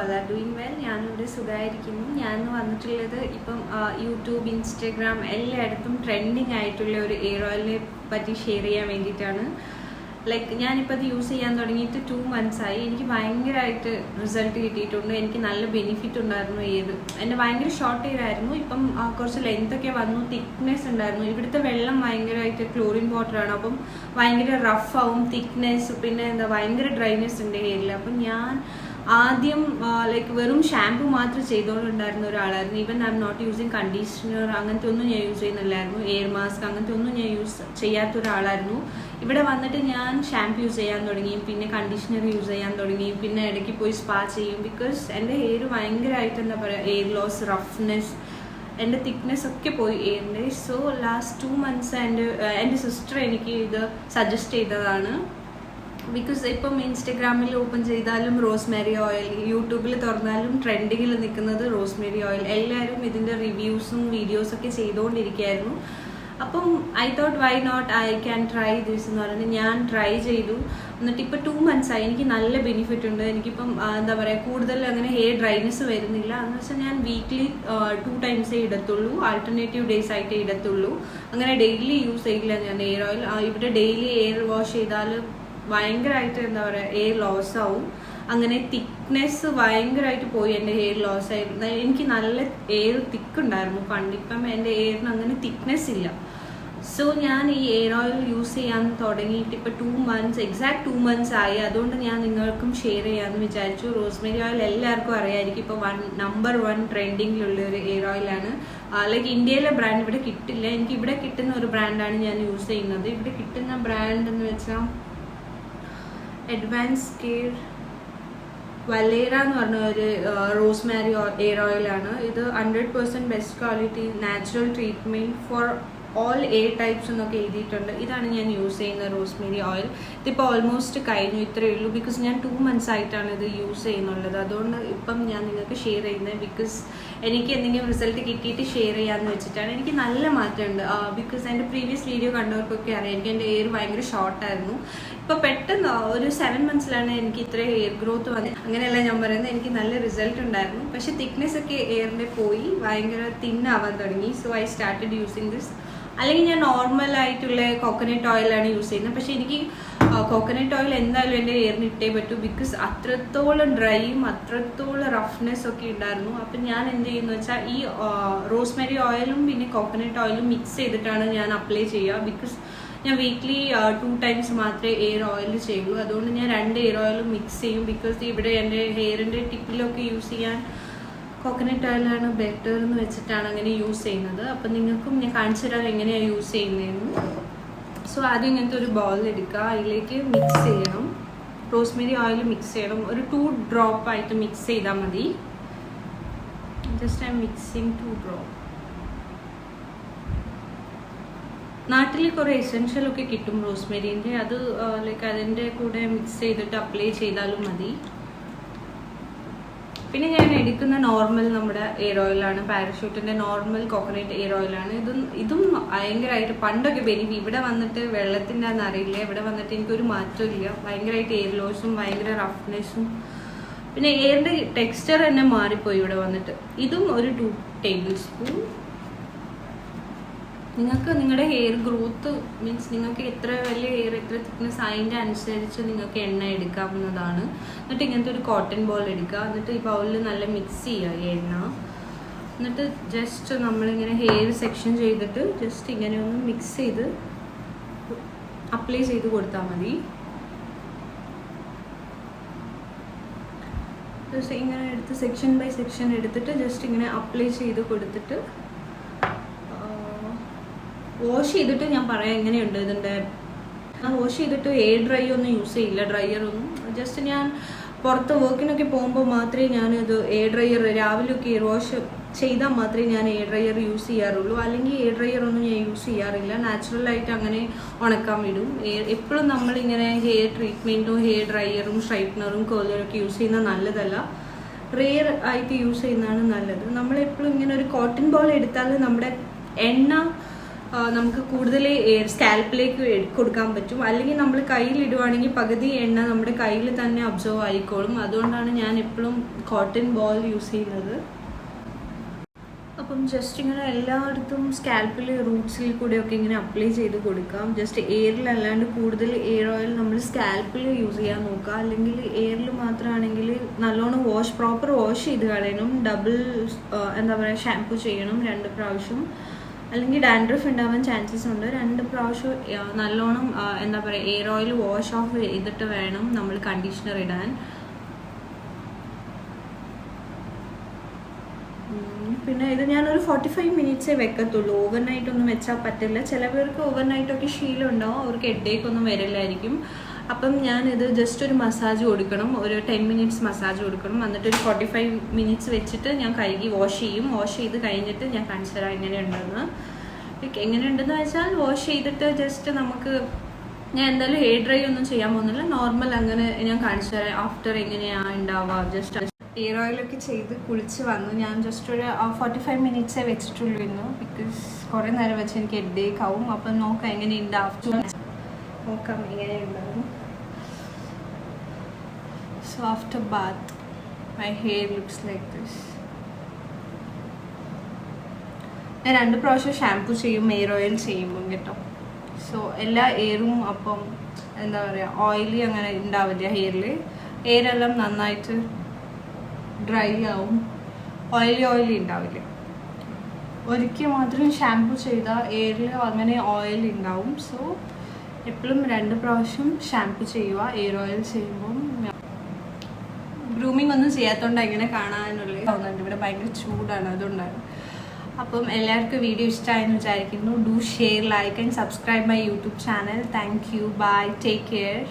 all are doing well. ഞാനിവിടെ സുഖമായിരിക്കുന്നു. ഞാൻ വന്നിട്ടുള്ളത് ഇപ്പം യൂട്യൂബ്, ഇൻസ്റ്റഗ്രാം എല്ലായിടത്തും ട്രെൻഡിങ് ആയിട്ടുള്ള ഒരു എയർ ഓയിലിനെ പറ്റി ഷെയർ ചെയ്യാൻ വേണ്ടിയിട്ടാണ്. ലൈക്ക് ഞാനിപ്പോൾ അത് യൂസ് ചെയ്യാൻ തുടങ്ങിയിട്ട് 2 months ആയി. എനിക്ക് ഭയങ്കരമായിട്ട് റിസൾട്ട് കിട്ടിയിട്ടുണ്ട്. എനിക്ക് നല്ല ബെനിഫിറ്റ് ഉണ്ടായിരുന്നു. എൻ്റെ ഭയങ്കര ഷോർട്ട് ഹെയർ ആയിരുന്നു. ഇപ്പം കുറച്ച് ലെങ്ത്തൊക്കെ വന്നു, തിക്നെസ് ഉണ്ടായിരുന്നു. ഇവിടുത്തെ വെള്ളം ഭയങ്കരമായിട്ട് ക്ലോറിൻ വാട്ടറാണ്. അപ്പം ഭയങ്കര റഫാവും, തിക്നെസ്, പിന്നെ ഭയങ്കര ഡ്രൈനെസ് ഉണ്ട് ഹെയറിൽ. അപ്പം ഞാൻ ആദ്യം ലൈക്ക് വെറും ഷാമ്പു മാത്രം ചെയ്തുകൊണ്ടുണ്ടായിരുന്ന ഒരാളായിരുന്നു. Even I'm not using conditioner, അങ്ങനത്തെ ഒന്നും ഞാൻ യൂസ് ചെയ്യുന്നില്ലായിരുന്നു. എയർ മാസ്ക് അങ്ങനത്തെ ഒന്നും ഞാൻ യൂസ് ചെയ്യാത്ത ഒരാളായിരുന്നു. ഇവിടെ വന്നിട്ട് ഞാൻ ഷാമ്പു യൂസ് ചെയ്യാൻ തുടങ്ങി, പിന്നെ കണ്ടീഷണർ യൂസ് ചെയ്യാൻ തുടങ്ങി, പിന്നെ ഇടയ്ക്ക് പോയി സ്പാ ചെയ്യും. ബിക്കോസ് എൻ്റെ ഹെയർ ഭയങ്കരമായിട്ട് എന്താ പറയുക, എയർ ലോസ്, റഫ്നെസ്, എൻ്റെ തിക്നെസ് ഒക്കെ പോയി എയറിൻ്റെ. സോ ലാസ്റ്റ് 2 months എൻ്റെ സിസ്റ്റർ എനിക്ക് ഇത് സജസ്റ്റ് ചെയ്തതാണ്. ബിക്കോസ് ഇപ്പം ഇൻസ്റ്റഗ്രാമിൽ ഓപ്പൺ ചെയ്താലും റോസ്മേരി ഓയിൽ, യൂട്യൂബിൽ തുറന്നാലും ട്രെൻഡിങ്ങിൽ നിൽക്കുന്നത് റോസ്മേരി ഓയിൽ. എല്ലാവരും ഇതിൻ്റെ റിവ്യൂസും വീഡിയോസൊക്കെ ചെയ്തുകൊണ്ടിരിക്കുകയായിരുന്നു. അപ്പം I thought why not, I can try this എന്ന് പറഞ്ഞിട്ട് ഞാൻ ട്രൈ ചെയ്തു. എന്നിട്ട് ഇപ്പോൾ 2 months ആയി. എനിക്ക് നല്ല ബെനിഫിറ്റ് ഉണ്ട്. എനിക്കിപ്പം എന്താ പറയുക, കൂടുതൽ അങ്ങനെ ഹെയർ ഡ്രൈനെസ് വരുന്നില്ല. എന്ന് വെച്ചാൽ ഞാൻ വീക്ക്ലി 2 times ഇടത്തുള്ളൂ, ആൾട്ടർനേറ്റീവ് ഡേയ്സ് ആയിട്ടേ ഇടത്തുള്ളൂ. അങ്ങനെ ഡെയിലി യൂസ് ചെയ്യില്ല ഞാൻ എയർ ഓയിൽ. ഇവിടെ ഡെയിലി എയർ വാഷ് ചെയ്താൽ ഭയങ്കരമായിട്ട് എന്താ പറയുക, എയർ ലോസ് ആവും. അങ്ങനെ തിക്നെസ് ഭയങ്കരമായിട്ട് പോയി. എൻ്റെ ഹെയർ ലോസ് ആയിരുന്നു. എനിക്ക് നല്ല എയർ തിക്കുണ്ടായിരുന്നു പണ്ട്. ഇപ്പം എൻ്റെ എയറിന് അങ്ങനെ തിക്നെസ് ഇല്ല. സോ ഞാൻ ഈ എയർ ഓയിൽ യൂസ് ചെയ്യാൻ തുടങ്ങിയിട്ട് ഇപ്പോൾ 2 months, എക്സാക്ട് 2 months ആയി. അതുകൊണ്ട് ഞാൻ നിങ്ങൾക്കും ഷെയർ ചെയ്യാമെന്ന് വിചാരിച്ചു. റോസ്മേരി ഓയിൽ എല്ലാവർക്കും അറിയാമായിരിക്കും, ഇപ്പോൾ നമ്പർ 1 ട്രെൻഡിങ്ങിലുള്ള ഒരു എയർ ഓയിലാണ്. ലൈക്ക് ഇന്ത്യയിലെ ബ്രാൻഡ് ഇവിടെ കിട്ടില്ല. എനിക്ക് ഇവിടെ കിട്ടുന്ന ഒരു ബ്രാൻഡാണ് ഞാൻ യൂസ് ചെയ്യുന്നത്. ഇവിടെ കിട്ടുന്ന ബ്രാൻഡ് എന്ന് വെച്ചാൽ അഡ്വാൻസ് കെയർ വലേര എന്ന് പറഞ്ഞ ഒരു റോസ്മേരി എയർ ഓയിലാണ്. ഇത് 100% best quality natural treatment for all air types എന്നൊക്കെ എഴുതിയിട്ടുണ്ട്. ഇതാണ് ഞാൻ യൂസ് ചെയ്യുന്ന റോസ്മേരി ഓയിൽ. ഇതിപ്പോൾ ഓൾമോസ്റ്റ് കഴിഞ്ഞു, ഇത്രയേ ഉള്ളൂ. ബിക്കോസ് ഞാൻ 2 months ആയിട്ടാണ് ഇത് യൂസ് ചെയ്യുന്നുള്ളത്. അതുകൊണ്ട് ഇപ്പം ഞാൻ നിങ്ങൾക്ക് ഷെയർ ചെയ്യുന്നത്. ബിക്കോസ് എനിക്ക് എന്തെങ്കിലും റിസൾട്ട് കിട്ടിയിട്ട് ഷെയർ ചെയ്യാമെന്ന് വെച്ചിട്ടാണ്. എനിക്ക് നല്ല മാറ്റമുണ്ട്. ബിക്കോസ് എൻ്റെ പ്രീവിയസ് വീഡിയോ കണ്ടവർക്കൊക്കെ അറിയാം, എനിക്ക് എൻ്റെ എയർ ഭയങ്കര ഷോർട്ടായിരുന്നു. ഇപ്പോൾ പെട്ടെന്ന് ഒരു 7 months എനിക്ക് ഇത്ര ഹെയർ ഗ്രോത്ത് വന്നത്. അങ്ങനെയല്ല ഞാൻ പറയുന്നത്, എനിക്ക് നല്ല റിസൾട്ട് ഉണ്ടായിരുന്നു. പക്ഷേ തിക്നെസ് ഒക്കെ എയറിൻ്റെ പോയി, ഭയങ്കര തിന്നാവാൻ തുടങ്ങി. So I started using this. അല്ലെങ്കിൽ ഞാൻ നോർമലായിട്ടുള്ള കോക്കനട്ട് ഓയിലാണ് യൂസ് ചെയ്യുന്നത്. പക്ഷേ എനിക്ക് കോക്കനട്ട് ഓയിൽ എന്തായാലും എൻ്റെ എയറിന് ഇട്ടേ പറ്റൂ. ബിക്കോസ് അത്രത്തോളം ഡ്രൈയും അത്രത്തോളം റഫ്നെസ് ഒക്കെ ഉണ്ടായിരുന്നു. അപ്പം ഞാൻ എന്ത് ചെയ്യുന്നു വെച്ചാൽ, ഈ റോസ്മേരി ഓയിലും പിന്നെ കോക്കനട്ട് ഓയിലും മിക്സ് ചെയ്തിട്ടാണ് ഞാൻ അപ്ലൈ ചെയ്യുക. ബിക്കോസ് ഞാൻ വീക്ക്ലി 2 times മാത്രമേ എയർ ഓയിൽ ചെയ്യുള്ളൂ. അതുകൊണ്ട് ഞാൻ 2 എയർ ഓയിലും മിക്സ് ചെയ്യും. ബിക്കോസ് ഇവിടെ എൻ്റെ ഹെയറിൻ്റെ ടിപ്പിലൊക്കെ യൂസ് ചെയ്യാൻ കോക്കനട്ട് ഓയിലാണ് ബെറ്റർ എന്ന് വെച്ചിട്ടാണ് അങ്ങനെ യൂസ് ചെയ്യുന്നത്. അപ്പം നിങ്ങൾക്കും ഞാൻ കാണിച്ചു തരാം എങ്ങനെയാണ് യൂസ് ചെയ്യുന്നതെന്ന്. സോ ആദ്യം ഇങ്ങനത്തെ ഒരു ബൗൾ എടുക്കുക, അതിലേക്ക് മിക്സ് ചെയ്യണം. റോസ്മേരി ഓയിൽ മിക്സ് ചെയ്യണം. ഒരു 2 drop ആയിട്ട് മിക്സ് ചെയ്താൽ മതി. Just I M mixing 2 drop. നാട്ടിൽ കുറേ എസെൻഷ്യലൊക്കെ കിട്ടും റോസ്മേരീൻ്റെ. അത് ലൈക്ക് അതിൻ്റെ കൂടെ മിക്സ് ചെയ്തിട്ട് അപ്ലൈ ചെയ്താലും മതി. പിന്നെ ഞാൻ എടുക്കുന്ന നോർമൽ നമ്മുടെ എയർ ഓയിലാണ്, പാരഷൂട്ടിൻ്റെ നോർമൽ കോക്കനട്ട് എയർ ഓയിലാണ്. ഇതും ഭയങ്കരമായിട്ട് പണ്ടൊക്കെ ഇവിടെ വന്നിട്ട് വെള്ളത്തിൻ്റെ അന്ന് അറിയില്ല, ഇവിടെ വന്നിട്ട് എനിക്കൊരു മാറ്റമില്ല. ഭയങ്കരമായിട്ട് എയർ ലോസും ഭയങ്കര റഫ്നെസ്സും, പിന്നെ എയറിൻ്റെ ടെക്സ്ചർ തന്നെ മാറിപ്പോയി ഇവിടെ വന്നിട്ട്. ഇതും ഒരു 2 tablespoon. നിങ്ങൾക്ക് നിങ്ങളുടെ ഹെയർ ഗ്രോത്ത് മീൻസ് നിങ്ങൾക്ക് എത്ര വലിയ ഹെയർ, എത്ര തിക്നെസ് അതിൻ്റെ അനുസരിച്ച് നിങ്ങൾക്ക് എണ്ണ എടുക്കാവുന്നതാണ്. എന്നിട്ട് ഇങ്ങനത്തെ ഒരു കോട്ടൺ ബോൾ എടുക്കുക. എന്നിട്ട് ഈ ബൗളിൽ നല്ല മിക്സ് ചെയ്യുക ഈ എണ്ണ. എന്നിട്ട് ജസ്റ്റ് നമ്മളിങ്ങനെ ഹെയർ സെക്ഷൻ ചെയ്തിട്ട് ജസ്റ്റ് ഇങ്ങനെ ഒന്ന് മിക്സ് ചെയ്ത് അപ്ലൈ ചെയ്ത് കൊടുത്താൽ മതി. ജസ്റ്റ് ഇങ്ങനെ എടുത്ത് സെക്ഷൻ ബൈ സെക്ഷൻ എടുത്തിട്ട് ജസ്റ്റ് ഇങ്ങനെ അപ്ലൈ ചെയ്ത് കൊടുത്തിട്ട് വാഷ് ചെയ്തിട്ട് ഞാൻ പറയാം എങ്ങനെയുണ്ട് ഇതിൻ്റെ. ഞാൻ വാഷ് ചെയ്തിട്ട് എയർ ഡ്രൈ ഒന്നും യൂസ് ചെയ്യില്ല, ഡ്രയറൊന്നും. ജസ്റ്റ് ഞാൻ പുറത്ത് വർക്കിനൊക്കെ പോകുമ്പോൾ മാത്രമേ ഞാനിത് എയർ ഡ്രയർ, രാവിലെയൊക്കെ എയർ വാഷ് ചെയ്താൽ മാത്രമേ ഞാൻ എയർ ഡ്രയർ യൂസ് ചെയ്യാറുള്ളൂ. അല്ലെങ്കിൽ എയർ ഡ്രയർ ഒന്നും ഞാൻ യൂസ് ചെയ്യാറില്ല. നാച്ചുറലായിട്ട് അങ്ങനെ ഉണക്കാൻ വിടും. എപ്പോഴും നമ്മളിങ്ങനെ ഹെയർ ട്രീറ്റ്മെൻറ്റും ഹെയർ ഡ്രയറും സ്ട്രൈറ്റ്നറും കേളറൊക്കെ യൂസ് ചെയ്യുന്നത് നല്ലതല്ല. റെയർ ആയിട്ട് യൂസ് ചെയ്യുന്നതാണ് നല്ലത്. നമ്മളെപ്പോഴും ഇങ്ങനെ ഒരു കോട്ടൺ ബോൾ എടുത്താൽ നമ്മുടെ എണ്ണ നമുക്ക് കൂടുതൽ സ്കാൽപ്പിലേക്ക് കൊടുക്കാൻ പറ്റും. അല്ലെങ്കിൽ നമ്മൾ കയ്യിലിടുവാണെങ്കിൽ പകുതി എണ്ണ നമ്മുടെ കയ്യിൽ തന്നെ അബ്സോർവ് ആയിക്കോളും. അതുകൊണ്ടാണ് ഞാൻ എപ്പോഴും കോട്ടൺ ബോൾ യൂസ് ചെയ്യുന്നത്. അപ്പം ജസ്റ്റ് ഇങ്ങനെ എല്ലായിടത്തും സ്കാൽപ്പിൽ റൂട്ട്സിൽ കൂടെയൊക്കെ ഇങ്ങനെ അപ്ലൈ ചെയ്ത് കൊടുക്കാം. ജസ്റ്റ് എയറിലല്ലാണ്ട് കൂടുതൽ എയർ ഓയിൽ നമ്മൾ സ്കാൽപ്പിൽ യൂസ് ചെയ്യാൻ നോക്കുക. അല്ലെങ്കിൽ എയറിൽ മാത്രമാണെങ്കിൽ നല്ലോണം പ്രോപ്പർ വാഷ് ചെയ്ത് കളയണം. ഡബിൾ എന്താ പറയുക ഷാംപൂ ചെയ്യണം 2 പ്രാവശ്യം. അല്ലെങ്കിൽ ഡാൻഡ്രഫ് ഉണ്ടാവാൻ ചാൻസസ് ഉണ്ട്. 2 പ്രാവശ്യം നല്ലോണം എന്താ പറയുക എയർ ഓയിൽ വാഷ് ഓഫ് ചെയ്തിട്ട് വേണം നമ്മൾ കണ്ടീഷണർ ഇടാൻ. പിന്നെ ഇത് ഞാനൊരു 45 മിനിറ്റ്സേ വെക്കത്തുള്ളൂ. ഓവർനൈറ്റൊന്നും വെച്ചാൽ പറ്റില്ല. ചില പേർക്ക് ഓവർനൈറ്റൊക്കെ ശീലം ഉണ്ടാവും, അവർക്ക് ഹെഡേക്കൊന്നും വരില്ലായിരിക്കും. അപ്പം ഞാനിത് ജസ്റ്റ് ഒരു മസാജ് കൊടുക്കണം, ഒരു 10 മിനിറ്റ്സ് മസാജ് കൊടുക്കണം. എന്നിട്ട് ഒരു 45 മിനിറ്റ്സ് വെച്ചിട്ട് ഞാൻ കഴുകി വാഷ് ചെയ്യും. വാഷ് ചെയ്ത് കഴിഞ്ഞിട്ട് ഞാൻ കാണിച്ചു തരാം എങ്ങനെയുണ്ടെന്ന്. എങ്ങനെയുണ്ടെന്ന് വെച്ചാൽ വാഷ് ചെയ്തിട്ട് ജസ്റ്റ് നമുക്ക് ഞാൻ എന്തായാലും ഹെയർ ഡ്രൈ ഒന്നും ചെയ്യാൻ പോകുന്നില്ല, നോർമൽ അങ്ങനെ ഞാൻ കാണിച്ചു തരാം ആഫ്റ്റർ എങ്ങനെയാണ് ഉണ്ടാവുക. ജസ്റ്റ് ഹെയർ ഓയിലൊക്കെ ചെയ്ത് കുളിച്ച് വന്നു. ഞാൻ ജസ്റ്റ് ഒരു 45 മിനിറ്റ്സേ വെച്ചിട്ടുള്ളൂ ഇന്ന്. ബിക്കോസ് കുറേ നേരം വെച്ച് എനിക്ക് ഹെഡേക്ക് ആവും. അപ്പം നോക്കാം എങ്ങനെയുണ്ട് ആഫ്റ്റർ, നോക്കാം എങ്ങനെയുണ്ടാവും. So after bath my hair looks like this. ഞാൻ 2 പ്രാവശ്യം ഷാംപൂ ചെയ്യും ഹെയർ ഓയിൽ ചെയ്യുമ്പം കേട്ടോ. സോ എല്ലാ എയറും അപ്പം എന്താ പറയുക ഓയിലി അങ്ങനെ ഉണ്ടാവില്ല ഹെയറിൽ. എയറെല്ലാം നന്നായിട്ട് ഡ്രൈ ആവും, ഓയിലി ഉണ്ടാവില്ല. ഒരിക്കൽ മാത്രം ഷാംപൂ ചെയ്താൽ എയറിൽ അങ്ങനെ ഓയിൽ ഉണ്ടാവും. സോ എപ്പോഴും 2 പ്രാവശ്യം ഷാംപൂ ചെയ്യുക എയർ ഓയിൽ ചെയ്യുമ്പം. ഗ്രൂമിങ് ഒന്നും ചെയ്യാത്തതുകൊണ്ട് എങ്ങനെ കാണാനുള്ളത് തോന്നുന്നുണ്ട്. ഇവിടെ ഭയങ്കര ചൂടാണ്, അതുകൊണ്ടാണ്. അപ്പം എല്ലാവർക്കും വീഡിയോ ഇഷ്ടമായെന്ന് വിചാരിക്കുന്നു. Do share, like and subscribe my YouTube channel. Thank you. Bye. Take care.